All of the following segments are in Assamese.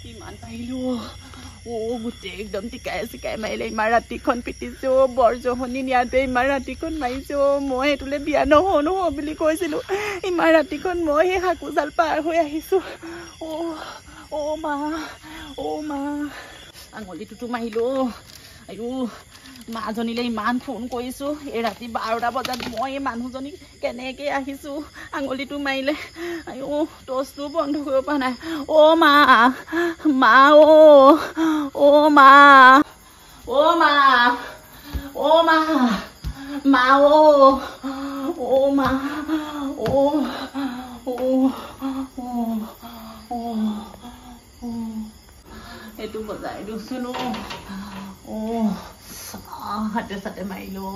ইমান পাৰিলো গোটেই একদম টিকাই মাৰিলে ইমান ৰাতিখন পিটিছো বৰজহনি নিয়াতে ইমান ৰাতিখন মাৰিছো মই এইটোলে বিয়া নহওঁ বুলি কৈছিলো ইমান ৰাতিখন মই সেই হাকুজাল পাৰ হৈ আহিছো মা আঙুলিটোতো মাৰিলো আইও মাজনীলে ইমান ফোন কৰিছো এই ৰাতি 12টা বজাত মই এই মানুহজনী কেনেকে আহিছো আঙুলিটো মাৰিলে আইও টৰ্চটো বন্ধ কৰিব পৰা নাই মা মা এইটো বজাই দিছোন হাতে চাতে মাৰিলো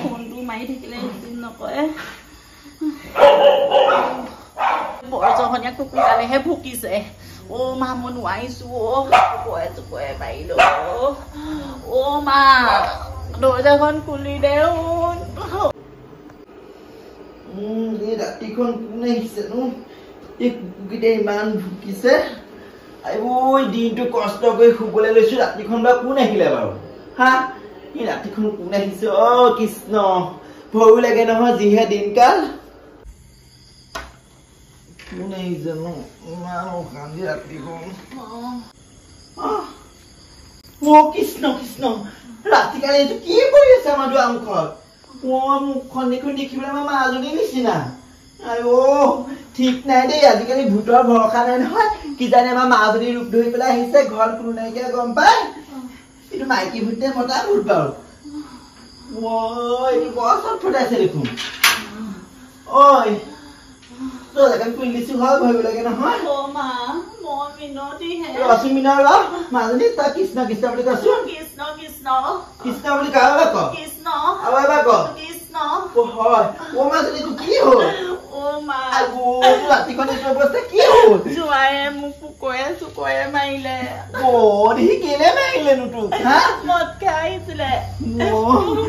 ফোনটো মাৰি থাকিলে ৰিচিভ নকৰে বৰজহনীয়া কুকুৰালেহে ভুকিছে মা মই নোৱাৰিছো চুকুৱে পাৰিলো মা দৰ্জাখন খুলি দে ৰাতিখন কোনে আহিছে এই কুকুৰকেইটা ইমান ভুকিছে দিনটো কষ্ট কৰি শুবলৈ লৈছো ৰাতিখন বা কোন আহিলে বাৰু হা এই ৰাতিখন কোন আহিছে কৃষ্ণ ভয়ো লাগে নহয় যিহে দিনকাল কোন আহিছে ইমান অশান্তি ৰাতিখন কৃষ্ণ ৰাতিকালি এইটো কি কৰি আছে আমাৰ দুৱাৰমুখত মুখখন দেখোন দেখিবলৈ আমাৰ মাজনীৰ নিচিনা ঠিক নাই দেই আজিকালি ভূতৰ ভৰসা নাই নহয় কিজানি আমাৰ মাজনীৰ ৰূপ ধৰি পেলাই আহিছে ঘৰত কোনো নাইকিয়া গম পায় এইটো মাইকী ভূতে মতা ভূত বাৰু এইটো বৰ চটফটাইছে দেখোন খুলি দিছো হয় ভয়ো লাগে নহয় মাজনী তই কৃষ্ণ বুলি কৈছো কৃষ্ণ বুলি কাৰ আৰু এবাৰ ক মাজনী তোৰ কি হ'ল ৰাতিখন এইটো অৱস্থা কি হ'ল জোৱায়ে মোক চুকুৱে মাৰিলে কেলে মাৰিলেনো তোক মদ খাই আহিছিলে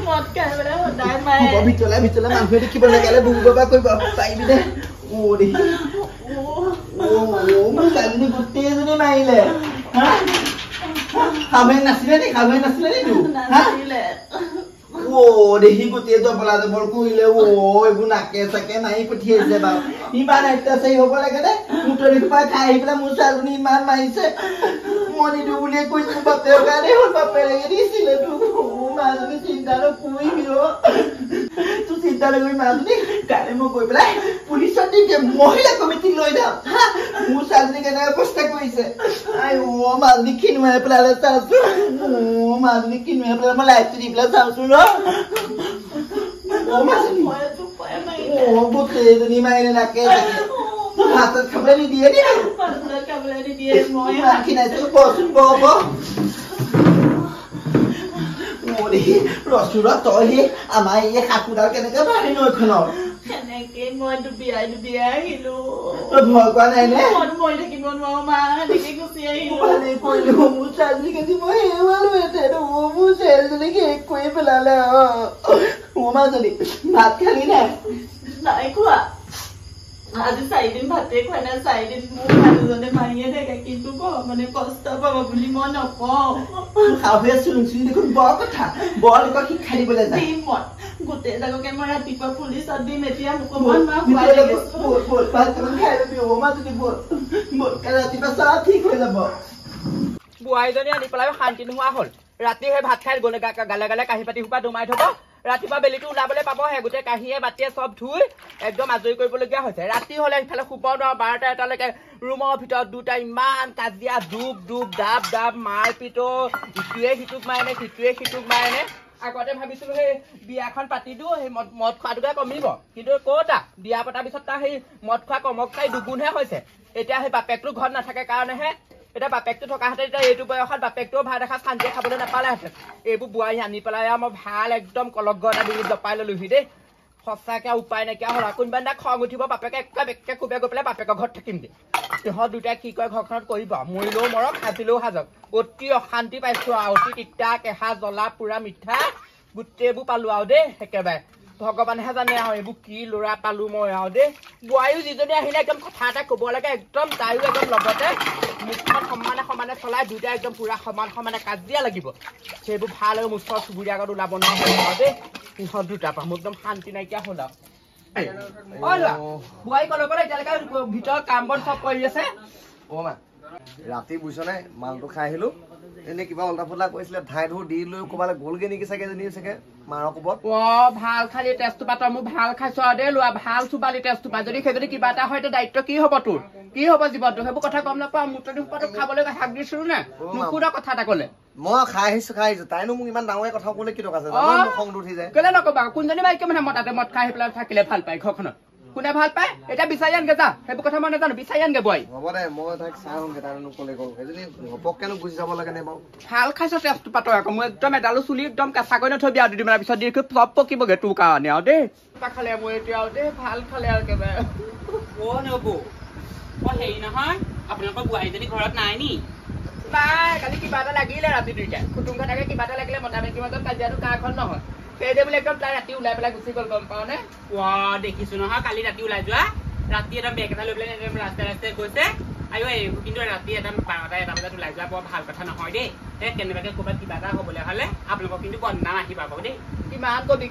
মদ খাই পেলাই সদায় মাৰে ভিতৰলে মানুহে দেখিব লাগে বুক বাবা কৰিব পাৰিবি দে ছোৱালীজনী গোটেইজনী মাৰিলে খাবৈ নাছিলে নি তোক দেখি গোটেই জবলা জবল কৰিলে এইবোৰ নাকে চাকে মাৰি পঠিয়াইছে বাৰু ইমান অত্যাচাৰী হব লাগে দে মুঠৰি সোপা খাই আহি পেলাই মোৰ ছোৱালীজনী ইমান মাৰিছে মই নিদো বুলিয়ে কৈছো বাপেৰ কাৰণে হ'ল বাপেৰেকে দিছিলে তোক মাজনী চিন্তা নকৰিবি তোৰ চিন্তা নকৰি মাজনী কাইলৈ মই গৈ পেলাই পুলিচত দিম মহিলা কমিটিক লৈ যাম মোৰ ছোৱালীজনী কেনেকে অৱস্থা কৰিছে মাজনী খিনুৱাই পেলালে চাওচোন মাজনী খিনুৱাই পেলাই মই লাইটটো দি পেলাই চাওচোন গোটেইজনী মাৰিলে নাকে হাতত খাবলৈ নিদিয়ে মই খিনাইছো কচোন বব ৰচুৰা তই সেই আমাৰ এই সাকুডাল কেনেকে মাৰি নৈখনৰ সেনেকে মই ডুবিয়াই আহিলো ভয় কৰা নাই নে মই থাকিব নোৱাৰো মা সেনেকে গুচি আহিলো মোৰ ছোৱালী কাটি মই হেৰুৱালোহেঁতেন মোৰ ছোৱালীজনীক শেষ কৰি পেলালে মাজনী ভাত খালি নাই খোৱা আজি 4 দিন ভাতে খোৱা নাই 4 দিন মোৰ মানুহজনে মাৰিয়ে থাকে কিন্তু মানে কষ্ট পাব বুলি মই নকওঁ খাবে চুলুং দেখোন বৰ কথা বৰ লোকক শিক্ষা দিবলৈ যায় গোটেই জাগকে মই ৰাতিপুৱা পুলিচত দিম এতিয়া ৰাতিপুৱা চব ঠিক হৈ যাব বোৱাৰীজনী আনি পেলাই শান্তি নোহোৱা হ'ল ৰাতি সেই ভাত খাই গলে গালে কাঁহী পাতি সোপা দুমাই থব ৰাতিপুৱা বেলিটো ওলাবলৈ পাবহে গোটেই কাঁহীয়ে বাতিয়ে চব ধুই একদম আজৰি কৰিবলগীয়া হৈছে ৰাতি হলে ইফালে শুব নোৱাৰো 12টা এটালৈকে ৰুমৰ ভিতৰত দুটা ইমান কাজিয়া ডুব ডাব মাৰপিটো ইটোৱে সিটোক মাৰেনে সিটোৱে সিটোক মাৰেনে আগতে ভাবিছিলো সেই বিয়াখন পাতি দিও সেই মদ খোৱাটোকে কমিব কিন্তু ক'তা বিয়া পতাৰ পিছত তাৰ সেই মদ খোৱা কমক চাই দুগুণহে হৈছে এতিয়া সেই বাপেকটো ঘৰত নাথাকে কাৰণেহে এটা বাপেকটো থকা হাতে এটা এইটো বয়সত বাপেকটোও ভাত এসাঁজ শান্তিয়ে খাবলৈ নাপালেহেঁতেন এইবোৰ বোৱাৰী আনি পেলাই মই ভাল একদম কলগ্গ এটা দি জপাই ললোহি দেই সঁচাকে উপায় নাইকিয়া হ'ল কোনোবা দিনা খং উঠিব বাপেকে একে খুবে গৈ পেলাই বাপেকৰ ঘৰত থাকিম দে সিহঁত দুটাই কি কয় ঘৰখনত কৰিব মৰিলেও মৰক সাজিলেও সাজক অতি অশান্তি পাইছো আৰু অতি তিতা কেঁহা জ্বলা পুৰা মিঠা গোটেইবোৰ পালো আৰু দেই একেবাৰে ভগৱানেহে জানে আৰু এইবোৰ কি ল'ৰা পালো মই আৰু দেই বোৱাৰীও যিজনী আহিলে একদম কথা এটা ক'ব লাগে একদম তাইও একদম লগতে মুখখন সমানে সমানে চলাই দুইটা একদম পুৰা সমান সমানে কাজিয়া লাগিব সেইবোৰ ভাল আৰু মুখৰ চুবুৰীয়া আগত ওলাব নোৱাৰে আৰু দেই সিহঁত দুটা পৰা মোৰ একদম শান্তি নাইকিয়া হ'ল আৰু বোৱাৰী কলৈ গ'লে এতিয়ালৈকে ভিতৰত কাম বন চব কৰি আছে ৰাতি বুজিছনে মালটো খাই আহিলো এনে কিবা উল্টা ফুল্টা কৰিছিলে ধাই ধুৰ দি লৈ ক'বালৈ গ'লগে নেকি চাগে এজনী চাগে মাৰৰ কোবত ভাল খালি তেজটো পাতৰ মোৰ ভাল খাইছো আৰু দেই লোৱা ভাল চুবালি তেজটো পা যদি সেই যদি কিবা এটা হয় দায়িত্ব কি হ'ব তোৰ কি হ'ব জীৱনটো সেইবোৰ কথা গম নাপাওঁ মুঠতে সোপাটো খাবলৈ হাক দিছিলো নে নুকুৰা কথা এটা ক'লে মই খাই আহিছো তাইনো মোক ইমান ডাঙৰ কথা ক'লে কি টকা আছে খং উঠি যায় কেলে নকবা কোনজনী মাইকে মানে মতাতে মদ খাই আহি পেলাই থাকিলে ভাল পায় ঘৰখনত কোনে ভাল পায় এতিয়া বিচাৰি আনগে যা সেইবোৰ কথা মই নাজানো বিচাৰি আনগে বোৱাৰী হ'ব দে মই তাইক চাওঁগে তাইনো ক'লে গ'ল সেইজনী ঘপককেনো গুচি যাব লাগে নে বাৰু ভাল খাইছ তেজটো পাতৰ আকৌ মই একদম এডালো চুলি একদম কেঁচা কৰি নথবি আৰু দুদিনমানৰ পিছত দি চব পকিবগে তোৰ কাৰণে আৰু দেই খালে মই এতিয়া আৰু দেই ভাল খালে আৰু একেবাৰে নবৌ মই হেৰি নহয় আপোনালোকৰ বোৱাৰীজনী ঘৰত নাই নি নাই কালি কিবা এটা লাগিলে ৰাতি দুইটাই কুটুম ঘটাকে কিবা এটা লাগিলে মতা মাইকীৰ মাজত কাজিয়াটো কাৰখন নহয় সেইদে বোলে একদম তাই ৰাতি ওলাই পেলাই গুচি গ'ল গম পাওঁ নে দেখিছো নহয় কালি ৰাতি ওলাই যোৱা ৰাতি একদম বেগ এটা লৈ পেলাই ৰাস্তাই ৰাস্তাই গৈছে আইও এইবোৰ কিন্তু ৰাতি একদম 12টা বজাত ওলাই যোৱা বৰ ভাল কথা নহয় দেই কেনেবাকে ক'ৰবাত কিবা এটা হ'বলৈ হ'লে আপোনালোকক কিন্তু বদনাম আহি পাব দেই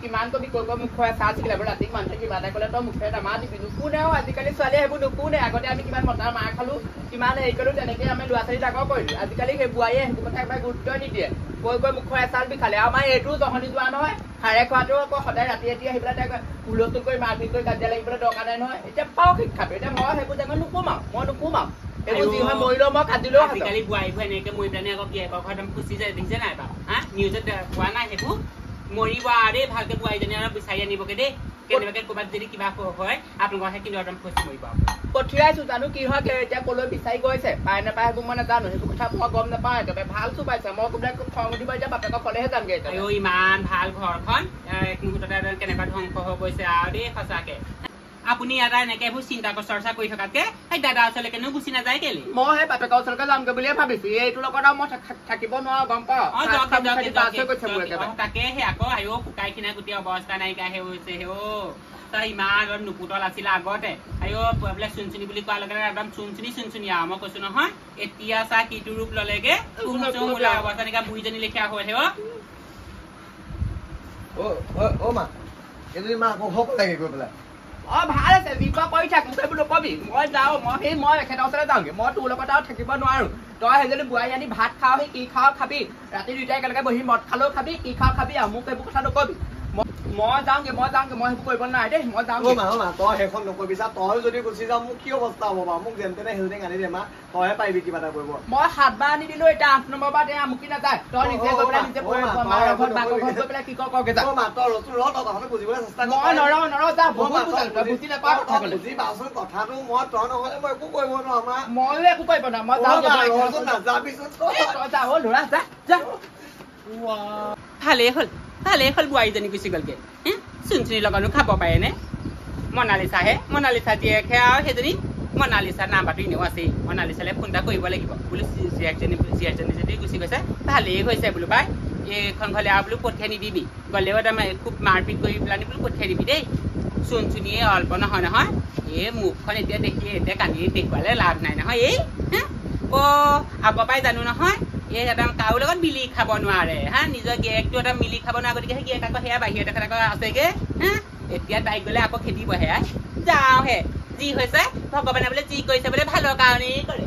কিমান কবি কৈ মুখৰে চাহ চিলাব ৰাতি মানুহে কিবা এটা ক'লে তই মুখে নামা দিবি নুশুনেও আজিকালি ছোৱালীয়ে সেইবোৰ নুশুনে আগতে আমি কিমান মতাৰ মাৰ খালো কিমান হেৰি কৰিলো তেনেকে আমি ল'ৰা ছোৱালী ডাঙৰ কৰিলো আজিকালি সেই বোৱাৰীয়ে সেইবোৰ কথা একবাৰে গুৰুত্ব নিদিয়ে কৈ মুখৰে চাল বিষালে আমাৰ এইটো জহনি যোৱা নহয় হাৰে খোৱাটো আকৌ সদায় ৰাতি আহি পেলাই তাইক হুলস্থুল কৰি মাৰপিট কৰি কাজিয়া লাগিবলৈ দৰকাৰ নাই নহয় এতিয়া পাওঁ শিক্ষাটো এতিয়া মই সেইবোৰ জেগাত নুকুমাও এইবোৰ যি হয় মৰিলেও মই কাটিলেও আজিকালি বোৱাৰীবোৰ এনেকে মৰি পেলাই আকৌ গিয়েকৰ ঘৰত খুচি যায় দেখিছে নাই বাৰু নিউজত পোৱা নাই সেইবোৰ মৰিব আৰে ভালকে বোৱাৰীজনী অলপ বিচাৰি আনিবগে দেই কেনেবাকে ক'ৰবাত যদি কিবা হয় আপোনালোকৰ কিন্তু একদম খুচি মৰিব পঠিয়াইছো জানো কি হয় এতিয়া ক'লৈ বিচাৰি গৈছে পাই নাপায় সেইবোৰ মই নাজানো সেইবোৰ কথা মই গম নাপাওঁ একেবাৰে ভাল চুবাইছে মই ক'বলৈ খং উঠিব এতিয়া বাপেকৰ ফলেহে যামগে ইমান ভাল ঘৰখন মুহূৰ্ততে কেনেকুৱা ধ্বংস হৈ গৈছে আৰু দেই সঁচাকে আপুনি ইয়াত এনেকে এইবোৰ চিন্তা চৰ্চা কৰি থকাতকে সেই দাদা ওচৰলৈকেনো গুচি নাযায় কেলে মই সেই বাপেকৰ ওচৰলৈকে যামগে বুলিয়ে ভাবিছো এইটোৰ লগত আৰু মই থাকিব নোৱাৰো গম পাওঁ তাকেহে আকৌ আইও শুকাই খিনাই গোটেই অৱস্থা নাইকিয়াহে হৈছে তই ইমান নুপুতল আছিলে আগতে আইও বোলে চুনচুনি বুলি কোৱাৰ লগে একদম চুনচুনি আৰু মই কৈছো নহয় এতিয়া চা কিটো ৰূপ ললেগে অৱস্থা নাইকিয়া বুঢ়ীজনী লেখীয়া হৈ মা এইজনী মা আকৌ হ'ব লাগে গৈ পেলাই ভাল আছে যি কৰি থাক মোক এইবোৰ নকবি মই যাওঁ মই এখেতৰ ওচৰলৈ যাওঁগে মই তোৰ লগত আৰু থাকিব নোৱাৰো তই সেইজনী বোৱাৰী আনি ভাত খাওঁ সেই কি খাওঁ খাবি ৰাতি দুইটাই একেলগে বহি মদ খালেও খাবি কি খাওঁ খাবি আৰু মোক এইবোৰ কথা নকবি মই যাওঁগে মই সেইবোৰ কৰিব নোৱাৰে দেই মই যাওঁ তই সেইখন নকবি চা তই যদি গুচি যাওঁ মোক কি অৱস্থা হ'ব বাৰু মোক যেন তেনে হেল্ডিং আনি দে মা তইহে পাৰিবি কিবা এটা কৰিব মই 7 বাৰ আনি দিলো এতিয়া 8 নম্বৰ বাৰ আমুকি নাযায় তই নিজে গৈ পেলাই নিজে গৈ পেলাই কি কগে যা বুজিবলৈ চেষ্টা মই নৰওঁ যা বহুত তই বুজি নাপাৱ কথা ক'লে বুজি পাচোন কথাটো মই তই নহ'লে মই একো কৰিব নোৱাৰো মা ময়ো একো কৰিব নোৱাৰো মই যাওঁ নাযাবিচোন তই যা হ'ল ল'ৰা যা ভালেই হ'ল বোৱাৰীজনী গুচি গ'লগে চুনচুনিৰ লগতো খাব পাৰেনে মনালিছা জীয়েকহে আৰু সেইজনী মনালিছাৰ নাম্বাৰটো এনেও আছেই মনালিছালৈ ফোন এটা কৰিব লাগিব বোলো জীয়েকজনী যদি গুচি গৈছে ভালেই হৈছে বোলো পাই এইখন ঘৰলৈ আৰু বোলো পঠিয়াই নিদিবি গ'লেও একদম খুব মাৰপিট কৰি পেলাই বোলো পঠিয়াই দিবি দেই চুনচুনিয়ে অল্প নহয় এই মুখখন এতিয়া কান্দি দেখুৱালে লাভ নাই নহয় আগৰ পৰাই জানো নহয় একদম কাৰো লগত মিলি খাব নোৱাৰে নিজৰ গিয়েকটো এটা মিলি খাব নোৱাৰে গতিকে সেই গিয়েক আকৌ সেয়া বাহিৰত এখন আকৌ আছেগে এতিয়া তাইক গ'লে আকৌ খেদিব সেয়া যাওঁহে যি হৈছে ভগৱানে বোলে যি কৰিছে বোলে ভালৰ কাৰণেই কৰে